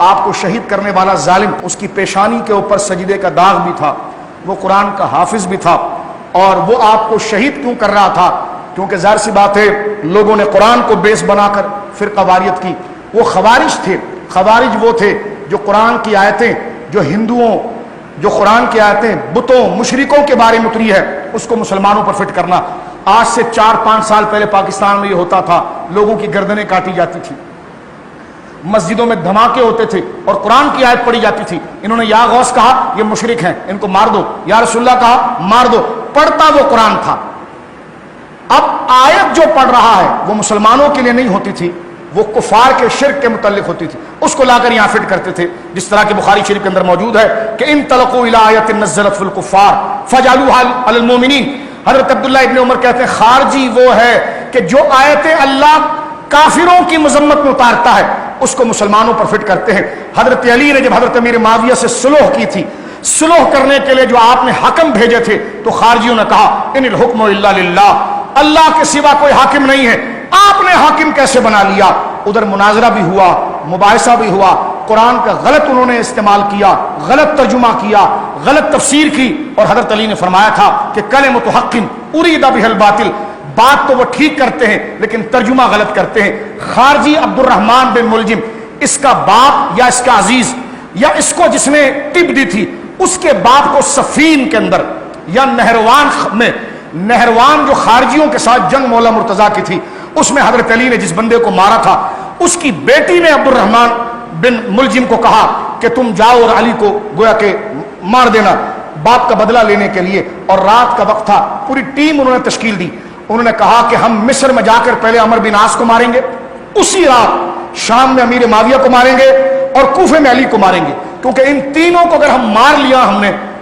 آپ کو شہید کرنے والا ظالم، اس کی پیشانی کے اوپر سجدے کا داغ بھی تھا، وہ قرآن کا حافظ بھی تھا، اور وہ آپ کو شہید کیوں کر رہا تھا؟ کیونکہ ظاہر سی بات ہے لوگوں نے قرآن کو بیس بنا کر فرقہ واریت کی۔ وہ خوارج تھے، خوارج وہ تھے جو قرآن کی آیتیں، جو ہندوؤں، جو قرآن کی آیتیں بتوں مشرکوں کے بارے میں اتری ہے اس کو مسلمانوں پر فٹ کرنا۔ آج سے 4-5 سال پہلے پاکستان میں یہ ہوتا تھا، لوگوں کی گردنیں کاٹی جاتی تھی، مسجدوں میں دھماکے ہوتے تھے اور قرآن کی آیت پڑھی جاتی تھی۔ انہوں نے یا غوث کہا یہ مشرک ہیں ان کو مار دو، یا رسول اللہ کہا مار دو، پڑھتا وہ قرآن تھا۔ اب آیت جو پڑھ رہا ہے وہ مسلمانوں کے لیے نہیں ہوتی تھی، وہ کفار کے شرک کے متعلق ہوتی تھی، اس کو لا کر یہاں فٹ کرتے تھے، جس طرح کہ بخاری شریف کے اندر موجود ہے کہ ان تلقوا الی آیت نزلت فی الکفار فجعلوها علی المؤمنین۔ حضرت عبداللہ ابن عمر کہتے ہیں خارجی وہ ہے کہ جو آیتیں اللہ کافروں کی مذمت میں اتارتا ہے اس کو مسلمانوں پر فٹ کرتے ہیں۔ حضرت علی نے جب حضرت امیر معاویہ سے صلح کی تھی، صلح کرنے کے لیے جو آپ نے حاکم بھیجے تھے، تو خارجیوں نے کہا ان الحکم الا للہ، اللہ کے سوا کوئی حاکم نہیں ہے، آپ نے حاکم کیسے بنا لیا؟ ادھر مناظرہ بھی ہوا، مباحثہ بھی ہوا، قرآن کا غلط انہوں نے استعمال کیا، غلط ترجمہ کیا، غلط تفسیر کی، اور حضرت علی نے فرمایا تھا کہ کلمۃ حق ارید بہ الباطل، بات تو وہ ٹھیک کرتے ہیں لیکن ترجمہ غلط کرتے ہیں۔ خارجی عبد الرحمن بن ملجم، اس کا باپ یا اس کا عزیز یا اس کو جس نے ٹپ دی تھی اس کے باپ کو صفین کے اندر یا نہروان میں، نہروان جو خارجیوں کے ساتھ جنگ مولا مرتضیٰ کی تھی، اس میں حضرت علی نے جس بندے کو مارا تھا اس کی بیٹی نے عبد الرحمن بن ملجم کو کہا کہ تم جاؤ اور علی کو گویا کہ مار دینا باپ کا بدلہ لینے کے لیے، اور رات کا وقت تھا، پوری ٹیم انہوں نے تشکیل دی، انہوں نے کہا کہ ہم مصر میں جا کر پہلے عمر بن عاص کو ماریں گے، اسی رات شام میں امیر معاویہ کو ماریں گے اور کوفے میں علی کو ماریں گے، کیونکہ ان تینوں کو اگر ہم مار لیا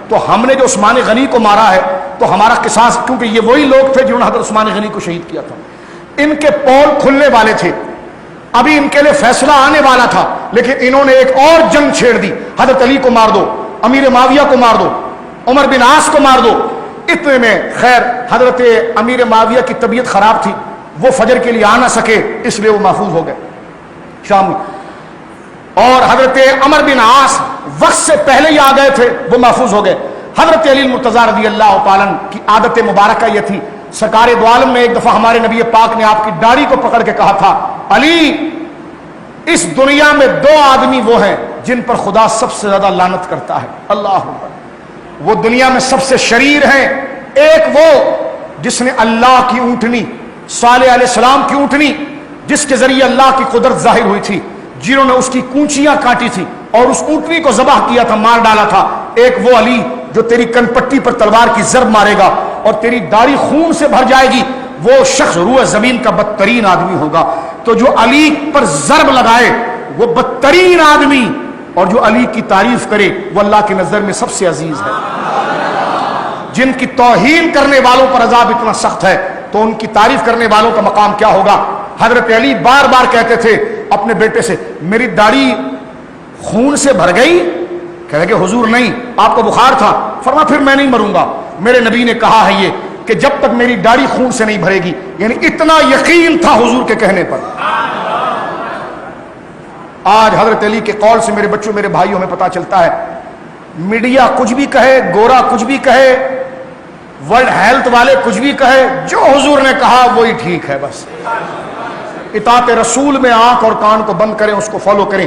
تو ہم نے جو عثمان غنی کو مارا ہے تو ہمارا قصاص، کیونکہ یہ وہی لوگ تھے جنہوں نے حضرت عثمان غنی کو شہید کیا تھا، ان کے پول کھلنے والے تھے، ابھی ان کے لیے فیصلہ آنے والا تھا، لیکن انہوں نے ایک اور جنگ چھیڑ دی، حضرت علی کو مار دو، امیر معاویہ کو مار دو، عمر بن عاص کو مار دو۔ اتنے میں خیر حضرت امیر معاویہ کی طبیعت خراب تھی، وہ فجر کے لیے آ نہ سکے، اس لیے وہ محفوظ ہو گئے شام میں، اور حضرت عمر بن عاص وقت سے پہلے ہی آ گئے تھے، وہ محفوظ ہو گئے۔ حضرت علی المرتضیٰ رضی اللہ تعالیٰ کی عادت مبارکہ یہ تھی، سرکار دو عالم نے ایک دفعہ ہمارے نبی پاک نے آپ کی داڑھی کو پکڑ کے کہا تھا علی اس دنیا میں 2 آدمی وہ ہیں جن پر خدا سب سے زیادہ لعنت کرتا ہے، اللہ اکبر، وہ دنیا میں سب سے شریر ہیں، ایک وہ جس نے اللہ کی اونٹنی، صالح علیہ السلام کی اونٹنی جس کے ذریعے اللہ کی قدرت ظاہر ہوئی تھی، جنہوں نے اس کی کونچیاں کاٹی تھی اور اس اونٹنی کو ذبح کیا تھا، مار ڈالا تھا، ایک وہ علی جو تیری کن پٹی پر تلوار کی ضرب مارے گا اور تیری داڑھی خون سے بھر جائے گی، وہ شخص روح زمین کا بدترین آدمی ہوگا۔ تو جو علی پر ضرب لگائے وہ بدترین آدمی، اور جو علی کی تعریف کرے وہ اللہ کی نظر میں سب سے عزیز ہے۔ جن کی توہین کرنے والوں پر عذاب اتنا سخت ہے تو ان کی تعریف کرنے والوں کا مقام کیا ہوگا؟ حضرت علی بار بار کہتے تھے اپنے بیٹے سے میری داڑھی خون سے بھر گئی، کہہ کہ حضور نہیں، آپ کو بخار تھا، فرما پھر میں نہیں مروں گا، میرے نبی نے کہا ہے یہ کہ جب تک میری داڑھی خون سے نہیں بھرے گی، یعنی اتنا یقین تھا حضور کے کہنے پر۔ آج حضرت علی کے قول سے میرے بچوں، میرے بھائیوں ہمیں پتا چلتا ہے میڈیا کچھ بھی کہے، گورا کچھ بھی کہے، ورلڈ ہیلتھ والے کچھ بھی کہے، جو حضور نے کہا وہی ٹھیک ہے، بس اطاعت رسول میں آنکھ اور کان کو بند کریں، اس کو فالو کریں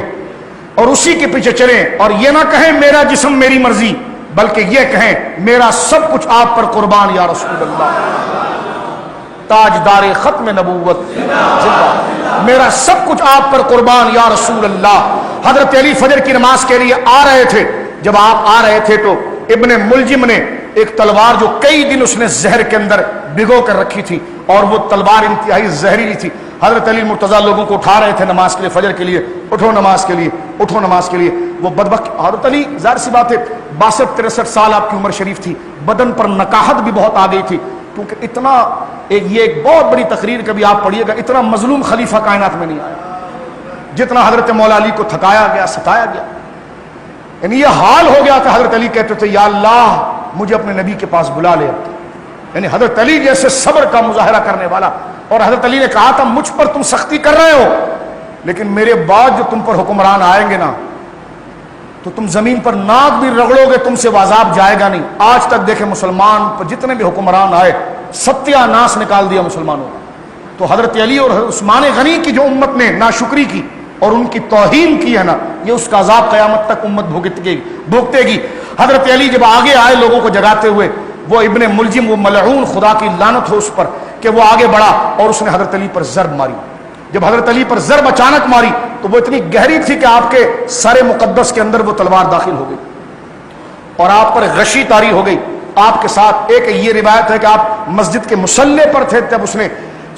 اور اسی کے پیچھے چلیں، اور یہ نہ کہیں میرا جسم میری مرضی، بلکہ یہ کہیں میرا سب کچھ آپ پر قربان یا رسول اللہ، تاجدار ختم نبوت میرا سب کچھ آپ پر قربان یا رسول اللہ۔ حضرت علی فجر کی نماز کے لیے آ رہے تھے، جب آپ آ رہے تھے تو ابن ملجم نے ایک تلوار جو کئی دن اس نے زہر کے اندر بھگو کر رکھی تھی اور وہ تلوار انتہائی زہریلی تھی، حضرت علی مرتضیٰ لوگوں کو اٹھا رہے تھے نماز کے لیے، فجر کے لیے، اٹھو نماز کے لیے، اٹھو نماز کے لیے، وہ بدبخت حضرت علی، ظاہر سی بات ہے 62-63 سال آپ کی عمر شریف تھی، بدن پر نکاحت بھی بہت آ گئی تھی، کیونکہ اتنا یہ ایک بہت بڑی تقریر کبھی آپ پڑھیے گا، اتنا مظلوم خلیفہ کائنات میں نہیں آیا جتنا حضرت مولا علی کو تھکایا گیا، ستایا گیا، یعنی یہ حال ہو گیا تھا۔ حضرت علی کہتے تھے یا اللہ مجھے اپنے نبی کے پاس بلا لے، یعنی حضرت علی جیسے صبر کا مظاہرہ کرنے والا، اور حضرت علی نے کہا تھا مجھ پر تم سختی کر رہے ہو لیکن میرے بعد جو تم پر حکمران آئیں گے نا تو تم زمین پر ناک بھی رگڑو گے تم سے وہ عذاب جائے گا نہیں۔ آج تک دیکھیں مسلمان پر جتنے بھی حکمران آئے ستیہ ناس نکال دیا مسلمانوں کا۔ تو حضرت علی اور عثمان غنی کی جو امت نے ناشکری کی اور ان کی توہین کی ہے نا، یہ اس کا عذاب قیامت تک امت بھوگتے گی۔ حضرت علی جب آگے آئے لوگوں کو جگاتے ہوئے، وہ ابن ملجم، وہ ملعون، خدا کی لعنت ہو اس پر کہ وہ آگے بڑھا اور اس نے حضرت علی پر ضرب ماری۔ جب حضرت علی پر ضرب اچانک ماری تو وہ اتنی گہری تھی کہ آپ کے سر مقدس کے اندر وہ تلوار داخل ہو گئی اور آپ پر غشی طاری ہو گئی۔ آپ کے ساتھ ایک یہ روایت ہے کہ آپ مسجد کے مصلے پر تھے جب اس نے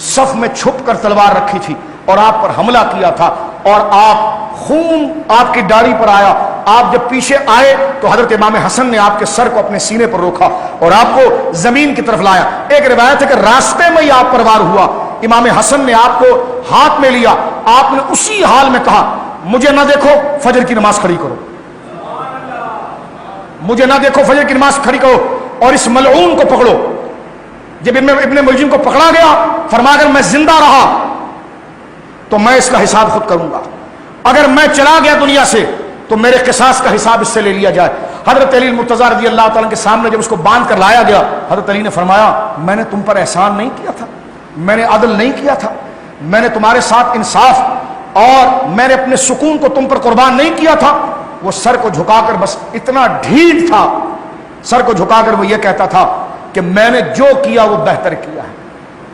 صف میں چھپ کر تلوار رکھی تھی اور آپ پر حملہ کیا تھا، اور آپ خون آپ کی داڑھی پر آیا۔ آپ جب پیچھے آئے تو حضرت امام حسن نے آپ کے سر کو اپنے سینے پر روکا اور آپ کو زمین کی طرف لایا۔ ایک روایت ہے کہ راستے میں ہی آپ پر وار ہوا، امام حسن نے آپ کو ہاتھ میں لیا، آپ نے اسی حال میں کہا مجھے نہ دیکھو، فجر کی نماز کھڑی کرو، مجھے نہ دیکھو، فجر کی نماز کھڑی کرو اور اس ملعون کو پکڑو۔ جب ابن ملجم کو پکڑا گیا، فرمایا اگر میں زندہ رہا تو میں اس کا حساب خود کروں گا، اگر میں چلا گیا دنیا سے تو میرے قصاص کا حساب اس سے لے لیا جائے۔ حضرت علی المرتضیٰ رضی اللہ تعالیٰ کے سامنے جب اس کو باندھ کر لایا گیا، حضرت علی نے فرمایا میں نے تم پر احسان نہیں کیا تھا، میں نے عدل نہیں کیا تھا، میں نے تمہارے ساتھ انصاف اور میں نے اپنے سکون کو تم پر قربان نہیں کیا تھا۔ وہ سر کو جھکا کر بس اتنا ڈھیٹ تھا، سر کو جھکا کر وہ یہ کہتا تھا کہ میں نے جو کیا وہ بہتر کیا ہے۔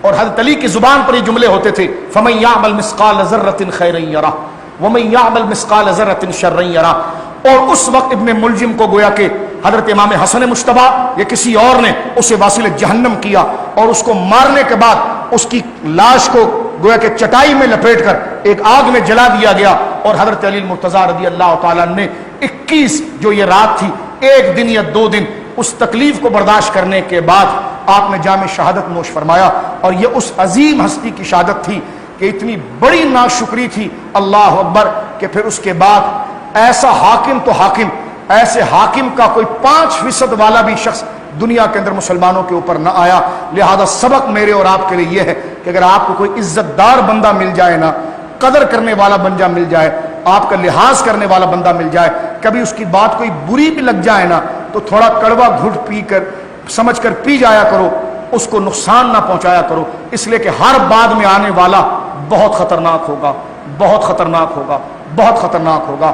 اور حضرت علی کی زبان پر یہ جملے ہوتے تھے فَمَن يَعْمَلْ مِثْقَالَ ذَرَّةٍ خَيْرًا يَرَهُ وَمَن يَعْمَلْ مِثْقَالَ ذَرَّةٍ شَرًّا يَرَهُ۔ اور اس وقت ابن ملجم کو گویا کہ حضرت امام حسن مجتبیٰ یا کسی اور نے اسے واصل جہنم کیا اور اس کو مارنے کے بعد اس کی لاش کو گویا کہ چٹائی میں لپیٹ کر ایک آگ میں جلا دیا گیا، اور حضرت علی المرتضیٰ رضی اللہ تعالیٰ نے 21 جو یہ رات تھی، ایک دن یا 2 دن اس تکلیف کو برداشت کرنے کے بعد آپ نے جام شہادت نوش فرمایا۔ اور یہ اس عظیم ہستی کی شہادت تھی کہ اتنی بڑی ناشکری تھی، اللہ اکبر، کہ پھر اس کے بعد ایسا حاکم تو حاکم، ایسے حاکم کا کوئی 5% والا بھی شخص دنیا کے اندر مسلمانوں کے اوپر نہ آیا۔ لہذا سبق میرے اور آپ کے لیے یہ ہے کہ اگر آپ کو کوئی عزت دار بندہ مل جائے نا، قدر کرنے والا بندہ مل جائے، آپ کا لحاظ کرنے والا بندہ مل جائے، کبھی اس کی بات کوئی بری بھی لگ جائے نا تو تھوڑا کڑوا گھٹ پی کر سمجھ کر پی جایا کرو، اس کو نقصان نہ پہنچایا کرو، اس لیے کہ ہر بعد میں آنے والا بہت خطرناک ہوگا، بہت خطرناک ہوگا، بہت خطرناک ہوگا۔